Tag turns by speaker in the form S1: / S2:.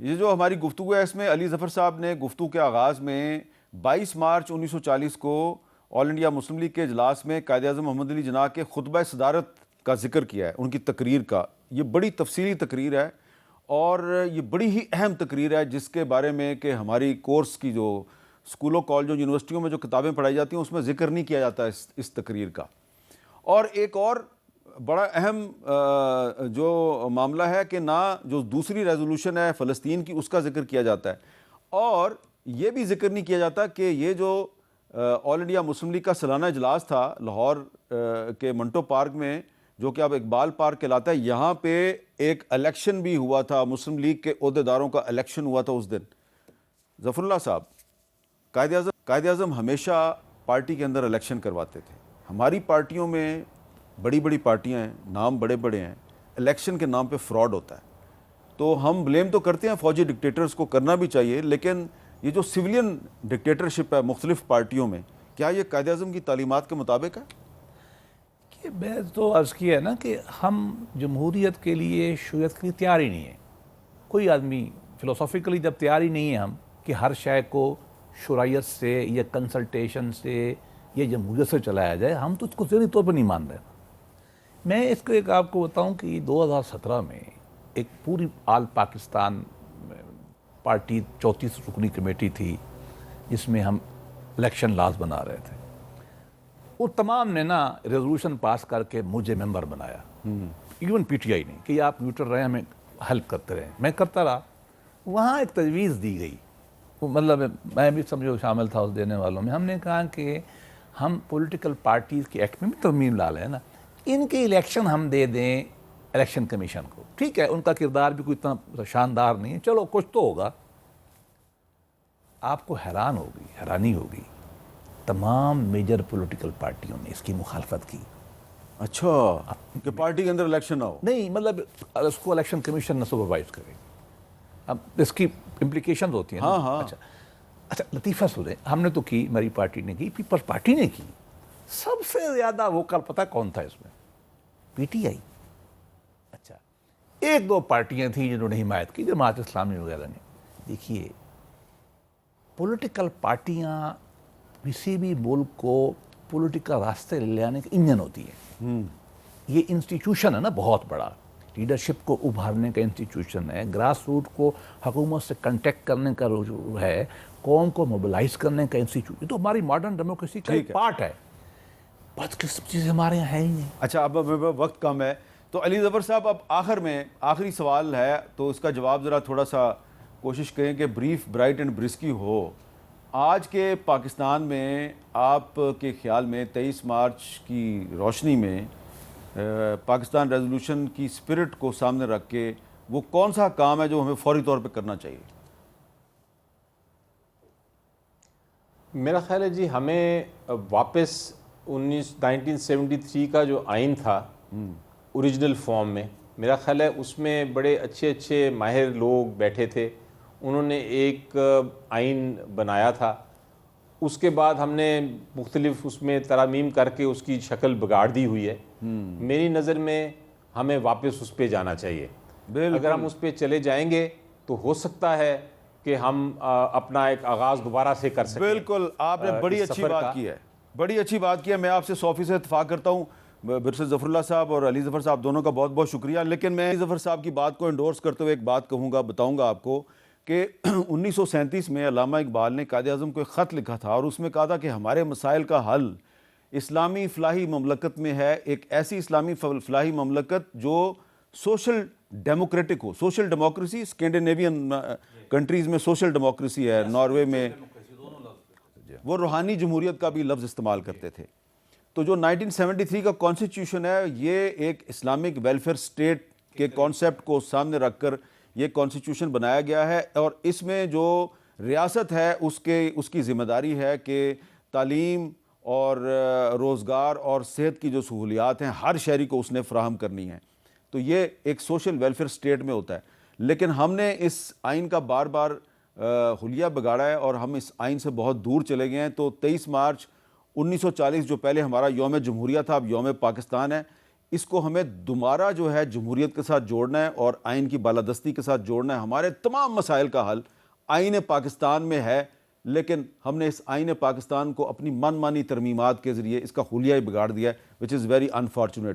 S1: یہ جو ہماری گفتگو ہے اس میں علی ظفر صاحب نے گفتگو کے آغاز میں 22 مارچ 1940 کو آل انڈیا مسلم لیگ کے اجلاس میں قائد اعظم محمد علی جناح کے خطبہ صدارت کا ذکر کیا ہے، ان کی تقریر کا۔ یہ بڑی تفصیلی تقریر ہے اور یہ بڑی ہی اہم تقریر ہے، جس کے بارے میں کہ ہماری کورس کی جو اسکولوں کالجوں یونیورسٹیوں میں جو کتابیں پڑھائی جاتی ہیں اس میں ذکر نہیں کیا جاتا اس تقریر کا۔ اور ایک اور بڑا اہم جو معاملہ ہے کہ نہ جو دوسری ریزولوشن ہے فلسطین کی اس کا ذکر کیا جاتا ہے، اور یہ بھی ذکر نہیں کیا جاتا کہ یہ جو آل انڈیا مسلم لیگ کا سالانہ اجلاس تھا لاہور کے منٹو پارک میں، جو کہ اب اقبال پارک کہلاتا ہے، یہاں پہ ایک الیکشن بھی ہوا تھا، مسلم لیگ کے عہدیداروں کا الیکشن ہوا تھا اس دن۔ ظفر اللہ صاحب، قائد اعظم ہمیشہ پارٹی کے اندر الیکشن کرواتے تھے۔ ہماری پارٹیوں میں بڑی بڑی پارٹیاں ہیں، نام بڑے بڑے ہیں، الیکشن کے نام پہ فراڈ ہوتا ہے۔ تو ہم بلیم تو کرتے ہیں فوجی ڈکٹیٹرز کو، کرنا بھی چاہیے، لیکن یہ جو سویلین ڈکٹیٹرشپ ہے مختلف پارٹیوں میں، کیا یہ قائد اعظم کی تعلیمات کے مطابق ہے؟
S2: کہ میں تو عرض کیا ہے نا کہ ہم جمہوریت کے لیے شریعت کے لیے تیار ہی نہیں ہیں۔ کوئی آدمی فلسافیکلی جب تیار ہی نہیں ہے ہم کہ ہر شے کو شرعیت سے یا کنسلٹیشن سے یا جمہوریت سے چلایا جائے، ہم تو اس کو ذہنی طور پر نہیں مان رہے۔ میں اس کو ایک آپ کو بتاؤں کہ 2017 میں ایک پوری آل پاکستان پارٹی 34 رکنی کمیٹی تھی جس میں ہم الیکشن لاز بنا رہے تھے، وہ تمام نے نا ریزولوشن پاس کر کے مجھے ممبر بنایا، ایون پی ٹی آئی نے، کہ آپ نیوٹرل رہیں، ہمیں ہیلپ کرتے رہیں۔ میں کرتا رہا۔ وہاں ایک تجویز دی گئی، مطلب میں بھی سمجھو شامل تھا اس دینے والوں میں۔ ہم نے کہا کہ ہم پولیٹیکل پارٹیز کے ایکٹ میں بھی ترمیم لا لیں نا، ان کے الیکشن ہم دے دیں الیکشن کمیشن کو۔ ٹھیک ہے، ان کا کردار بھی کوئی اتنا شاندار نہیں ہے، چلو کچھ تو ہوگا۔ آپ کو حیرانی ہوگی، تمام میجر پولیٹیکل پارٹیوں نے اس کی مخالفت کی۔
S1: اچھا، کہ پارٹی کے اندر الیکشن نہ ہو؟
S2: نہیں، مطلب اس کو الیکشن کمیشن نہ سپروائز کرے۔ اب اس کی امپلیکیشنز ہوتی ہیں۔
S1: ہاں۔
S2: اچھا لطیفہ سنیں، ہم نے تو کی، میری پارٹی نے کی، پیپلز پارٹی نے کی۔ سب سے زیادہ ووکل پتہ کون تھا اس میں؟ P T I. اچھا، ایک دو پارٹیاں تھیں جنہوں نے حمایت کی، جماعت اسلامی وغیرہ نے۔ دیکھیے، پولیٹیکل پارٹیاں کسی بھی ملک کو پولیٹیکل راستے لے آنے کی انجن ہوتی ہے۔ یہ انسٹیٹیوشن ہے نا بہت بڑا، لیڈرشپ کو ابھارنے کا انسٹیٹیوشن ہے، گراس روٹ کو حکومت سے کنٹیکٹ کرنے کا ہے، قوم کو موبلائز کرنے کا انسٹیٹیوشن۔ یہ تو ہماری ماڈرن ڈیموکریسی کا ایک پارٹ ہے۔ بدقسمتی چیزیں ہمارے یہاں ہے ہی نہیں۔
S1: اچھا، اب وقت کم ہے تو علی ظفر صاحب، اب آخر میں آخری سوال ہے تو اس کا جواب ذرا تھوڑا سا کوشش کریں کہ بریف، برائٹ اینڈ برسکی ہو۔ آج کے پاکستان میں آپ کے خیال میں 23 مارچ کی روشنی میں پاکستان ریزولوشن کی اسپرٹ کو سامنے رکھ کے وہ کون سا کام ہے جو ہمیں فوری طور پہ کرنا چاہیے؟
S3: میرا خیال ہے جی، ہمیں واپس 1973 کا جو آئین تھا اوریجنل فارم میں، میرا خیال ہے اس میں بڑے اچھے اچھے ماہر لوگ بیٹھے تھے، انہوں نے ایک آئین بنایا تھا۔ اس کے بعد ہم نے مختلف اس میں ترامیم کر کے اس کی شکل بگاڑ دی ہوئی ہے۔ میری نظر میں ہمیں واپس اس پہ جانا چاہیے۔ اگر ہم اس پہ چلے جائیں گے تو ہو سکتا ہے کہ ہم اپنا ایک آغاز دوبارہ سے کر سکیں۔
S1: بالکل، آپ نے بڑی اچھی بات کی ہے، بڑی اچھی بات کی ہے۔ میں آپ سے 100% اتفاق کرتا ہوں۔ برسد ظفر اللہ صاحب اور علی ظفر صاحب دونوں کا بہت بہت شکریہ۔ لیکن میں علی ظفر صاحب کی بات کو انڈورس کرتے ہوئے ایک بات کہوں گا، بتاؤں گا آپ کو کہ 1937 میں علامہ اقبال نے قائد اعظم کو ایک خط لکھا تھا اور اس میں کہا تھا کہ ہمارے مسائل کا حل اسلامی فلاحی مملکت میں ہے، ایک ایسی اسلامی فلاحی مملکت جو سوشل ڈیموکریٹک ہو۔ سوشل ڈیموکریسی اسکینڈینیوین کنٹریز میں سوشل ڈیموکریسی ہے، ناروے میں وہ روحانی جمہوریت کا بھی لفظ استعمال کرتے تھے۔ تو جو 1973 کا کانسٹیٹیوشن ہے، یہ ایک اسلامک ویلفیئر اسٹیٹ کے کانسیپٹ کو سامنے رکھ کر یہ کانسٹیٹیوشن بنایا گیا ہے، اور اس میں جو ریاست ہے اس کی ذمہ داری ہے کہ تعلیم اور روزگار اور صحت کی جو سہولیات ہیں ہر شہری کو اس نے فراہم کرنی ہے۔ تو یہ ایک سوشل ویلفیئر اسٹیٹ میں ہوتا ہے، لیکن ہم نے اس آئین کا بار بار حلیہ بگاڑا ہے اور ہم اس آئین سے بہت دور چلے گئے ہیں۔ تو 23 مارچ 1940 جو پہلے ہمارا یوم جمہوریہ تھا، اب یوم پاکستان ہے، اس کو ہمیں دوبارہ جو ہے جمہوریت کے ساتھ جوڑنا ہے اور آئین کی بالادستی کے ساتھ جوڑنا ہے. ہمارے تمام مسائل کا حل آئین پاکستان میں ہے، لیکن ہم نے اس آئین پاکستان کو اپنی من مانی ترمیمات کے ذریعے اس کا حلیہ بگاڑ دیا ہے، وچ از ویری انفارچونیٹ.